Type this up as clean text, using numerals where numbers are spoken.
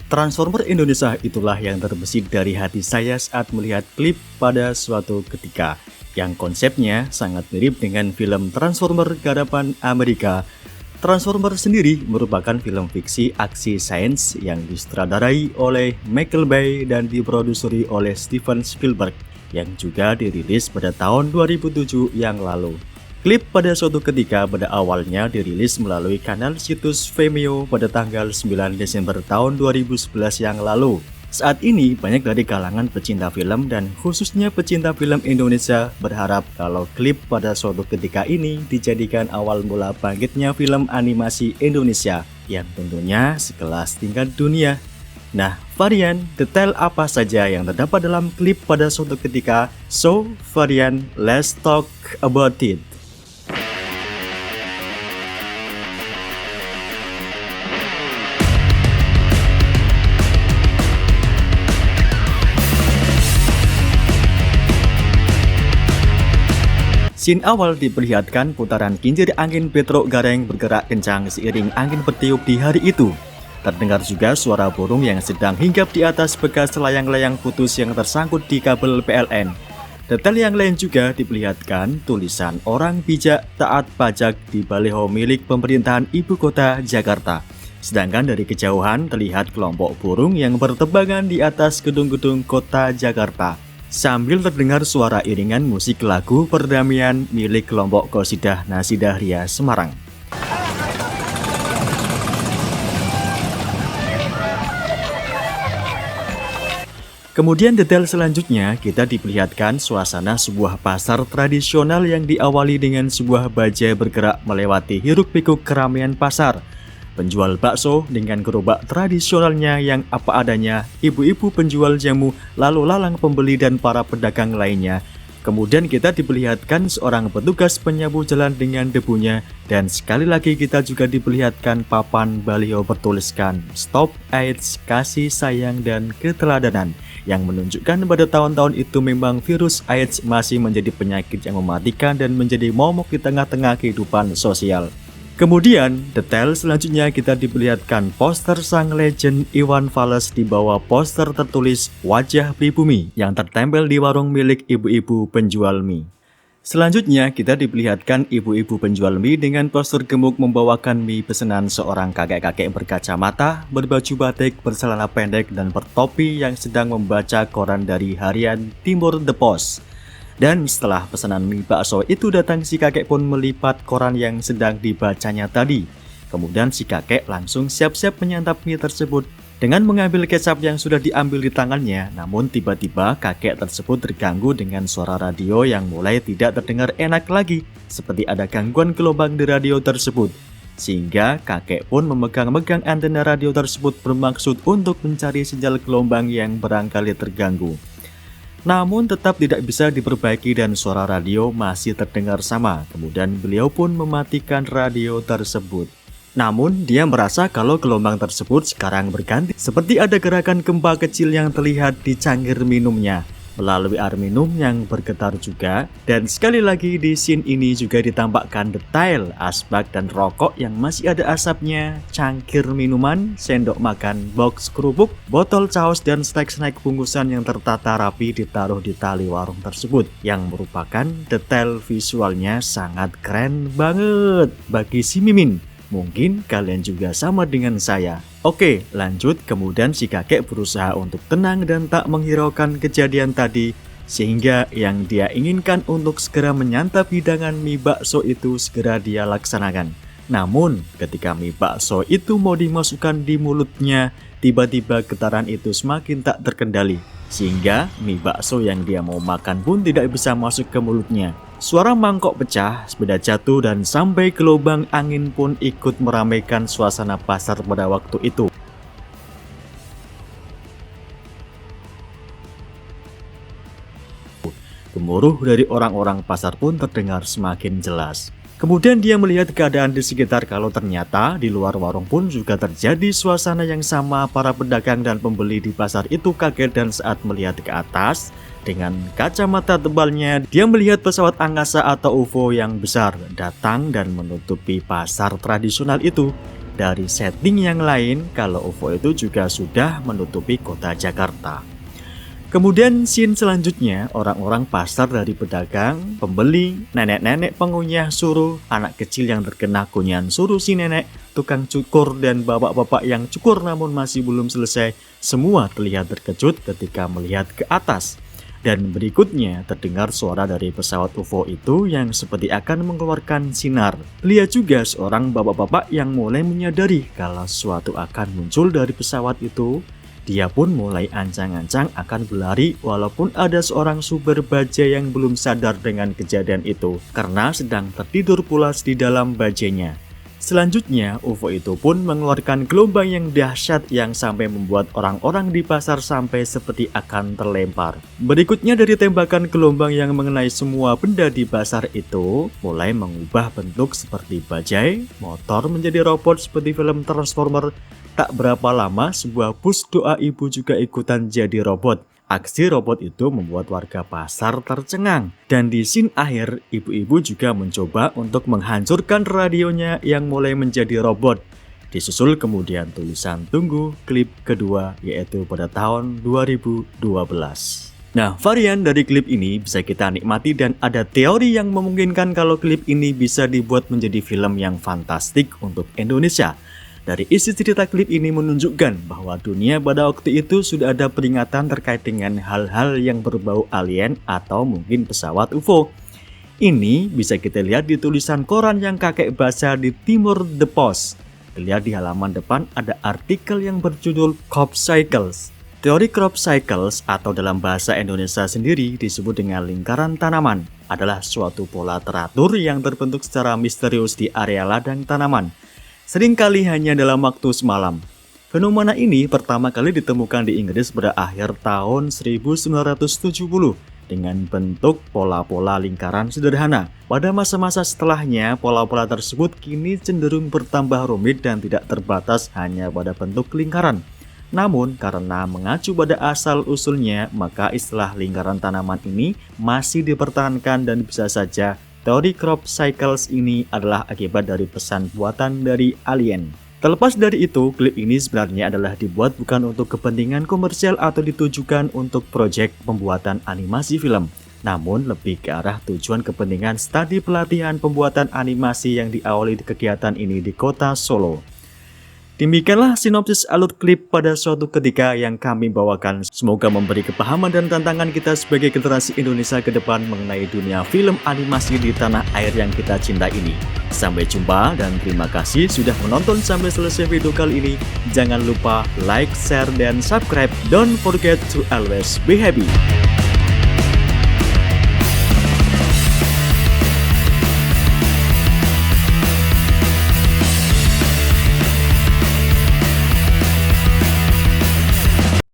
Transformer Indonesia itulah yang terbesit dari hati saya saat melihat klip pada suatu ketika, yang konsepnya sangat mirip dengan film Transformer garapan Amerika. Transformer sendiri merupakan film fiksi aksi sains yang disutradarai oleh Michael Bay dan diproduseri oleh Steven Spielberg, yang juga dirilis pada tahun 2007 yang lalu. Klip pada suatu ketika pada awalnya dirilis melalui kanal situs Vimeo pada tanggal 9 Desember tahun 2011 yang lalu. Saat ini banyak dari kalangan pecinta film dan khususnya pecinta film Indonesia berharap kalau klip pada suatu ketika ini dijadikan awal mula bangkitnya film animasi Indonesia yang tentunya sekelas tingkat dunia. Nah, varian detail apa saja yang terdapat dalam klip pada suatu ketika? So, varian let's talk about it. Scene awal diperlihatkan putaran kincir angin Petro Gareng bergerak kencang seiring angin bertiup di hari itu. Terdengar juga suara burung yang sedang hinggap di atas bekas layang-layang putus yang tersangkut di kabel PLN. Detail yang lain juga diperlihatkan tulisan orang bijak taat pajak di baliho milik pemerintahan ibu kota Jakarta. Sedangkan dari kejauhan terlihat kelompok burung yang bertebangan di atas gedung-gedung kota Jakarta. Sambil terdengar suara iringan musik lagu perdamaian milik kelompok Qosidah Nasidah Ria Semarang. Kemudian detail selanjutnya kita diperlihatkan suasana sebuah pasar tradisional yang diawali dengan sebuah bajai bergerak melewati hiruk-pikuk keramaian pasar. Penjual bakso dengan gerobak tradisionalnya yang apa adanya, ibu-ibu penjual jamu, lalu lalang pembeli dan para pedagang lainnya. Kemudian kita diperlihatkan seorang petugas penyapu jalan dengan debunya, dan sekali lagi kita juga diperlihatkan papan baliho bertuliskan Stop AIDS, Kasih Sayang dan Keteladanan, yang menunjukkan pada tahun-tahun itu memang virus AIDS masih menjadi penyakit yang mematikan dan menjadi momok di tengah-tengah kehidupan sosial. Kemudian, detail selanjutnya kita diperlihatkan poster sang legend Iwan Fals di bawah poster tertulis Wajah Pribumi yang tertempel di warung milik ibu-ibu penjual mie. Selanjutnya, kita diperlihatkan ibu-ibu penjual mie dengan postur gemuk membawakan mie pesanan seorang kakek-kakek berkacamata, berbaju batik, bercelana pendek, dan bertopi yang sedang membaca koran dari harian Timur The Post. Dan setelah pesanan mie bakso itu datang, si kakek pun melipat koran yang sedang dibacanya tadi. Kemudian si kakek langsung siap-siap menyantap mie tersebut dengan mengambil kecap yang sudah diambil di tangannya. Namun tiba-tiba kakek tersebut terganggu dengan suara radio yang mulai tidak terdengar enak lagi, seperti ada gangguan gelombang di radio tersebut. Sehingga kakek pun memegang-megang antena radio tersebut bermaksud untuk mencari sinyal gelombang yang barangkali terganggu. Namun tetap tidak bisa diperbaiki dan suara radio masih terdengar sama. Kemudian beliau pun mematikan radio tersebut. Namun dia merasa kalau gelombang tersebut sekarang berganti, seperti ada gerakan gempa kecil yang terlihat di cangkir minumnya melalui air minum yang bergetar juga. Dan sekali lagi di scene ini juga ditampakkan detail asbak dan rokok yang masih ada asapnya, cangkir minuman, sendok makan, box kerupuk, botol caos dan snack-snack bungkusan yang tertata rapi ditaruh di tali warung tersebut, yang merupakan detail visualnya sangat keren banget bagi si Mimin. Mungkin kalian juga sama dengan saya. Oke, lanjut. Kemudian si kakek berusaha untuk tenang dan tak menghiraukan kejadian tadi, sehingga yang dia inginkan untuk segera menyantap hidangan mie bakso itu segera dia laksanakan. Namun, ketika mie bakso itu mau dimasukkan di mulutnya, tiba-tiba getaran itu semakin tak terkendali, sehingga mie bakso yang dia mau makan pun tidak bisa masuk ke mulutnya. Suara mangkok pecah, sepeda jatuh, dan sampai gelombang angin pun ikut meramaikan suasana pasar pada waktu itu. Gemuruh dari orang-orang pasar pun terdengar semakin jelas. Kemudian dia melihat keadaan di sekitar kalau ternyata di luar warung pun juga terjadi suasana yang sama. Para pedagang dan pembeli di pasar itu kaget dan saat melihat ke atas dengan kacamata tebalnya, dia melihat pesawat angkasa atau UFO yang besar datang dan menutupi pasar tradisional itu. dari setting yang lain kalau UFO itu juga sudah menutupi kota Jakarta. Kemudian scene selanjutnya, orang-orang pasar dari pedagang, pembeli, nenek-nenek pengunyah suruh, anak kecil yang terkena kunyian suruh si nenek, tukang cukur dan bapak-bapak yang cukur namun masih belum selesai, semua terlihat terkejut ketika melihat ke atas. Dan berikutnya terdengar suara dari pesawat UFO itu yang seperti akan mengeluarkan sinar. Lihat juga seorang bapak-bapak yang mulai menyadari kalau sesuatu akan muncul dari pesawat itu. Dia pun mulai ancang-ancang akan berlari walaupun ada seorang supir bajai yang belum sadar dengan kejadian itu karena sedang tertidur pulas di dalam bajainya. Selanjutnya, UFO itu pun mengeluarkan gelombang yang dahsyat yang sampai membuat orang-orang di pasar sampai seperti akan terlempar. Berikutnya dari tembakan gelombang yang mengenai semua benda di pasar itu, mulai mengubah bentuk seperti bajai, motor menjadi robot seperti film Transformer. Tak berapa lama, sebuah bus doa ibu juga ikutan jadi robot. Aksi robot itu membuat warga pasar tercengang. Dan di scene akhir, ibu-ibu juga mencoba untuk menghancurkan radionya yang mulai menjadi robot. Disusul kemudian tulisan tunggu klip kedua, yaitu pada tahun 2012. Nah, varian dari klip ini bisa kita nikmati dan ada teori yang memungkinkan kalau klip ini bisa dibuat menjadi film yang fantastik untuk Indonesia. Dari isi cerita klip ini menunjukkan bahwa dunia pada waktu itu sudah ada peringatan terkait dengan hal-hal yang berbau alien atau mungkin pesawat UFO. Ini bisa kita lihat di tulisan koran yang kakek baca di Timur The Post. Lihat di halaman depan ada artikel yang berjudul Crop Cycles. Teori crop cycles atau dalam bahasa Indonesia sendiri disebut dengan lingkaran tanaman adalah suatu pola teratur yang terbentuk secara misterius di area ladang tanaman. Seringkali hanya dalam waktu semalam. Fenomena ini pertama kali ditemukan di Inggris pada akhir tahun 1970 dengan bentuk pola-pola lingkaran sederhana. Pada masa-masa setelahnya, pola-pola tersebut kini cenderung bertambah rumit dan tidak terbatas hanya pada bentuk lingkaran. Namun, karena mengacu pada asal-usulnya, maka istilah lingkaran tanaman ini masih dipertahankan dan bisa saja teori crop cycles ini adalah akibat dari pesan buatan dari alien. Terlepas dari itu, klip ini sebenarnya adalah dibuat bukan untuk kepentingan komersial atau ditujukan untuk proyek pembuatan animasi film, namun lebih ke arah tujuan kepentingan studi pelatihan pembuatan animasi yang diawali di kegiatan ini di kota Solo. Demikianlah sinopsis alur klip pada suatu ketika yang kami bawakan. Semoga memberi kepahaman dan tantangan kita sebagai generasi Indonesia ke depan mengenai dunia film animasi di tanah air yang kita cintai ini. Sampai jumpa dan terima kasih sudah menonton sampai selesai video kali ini. Jangan lupa like, share, dan subscribe. Don't forget to always be happy.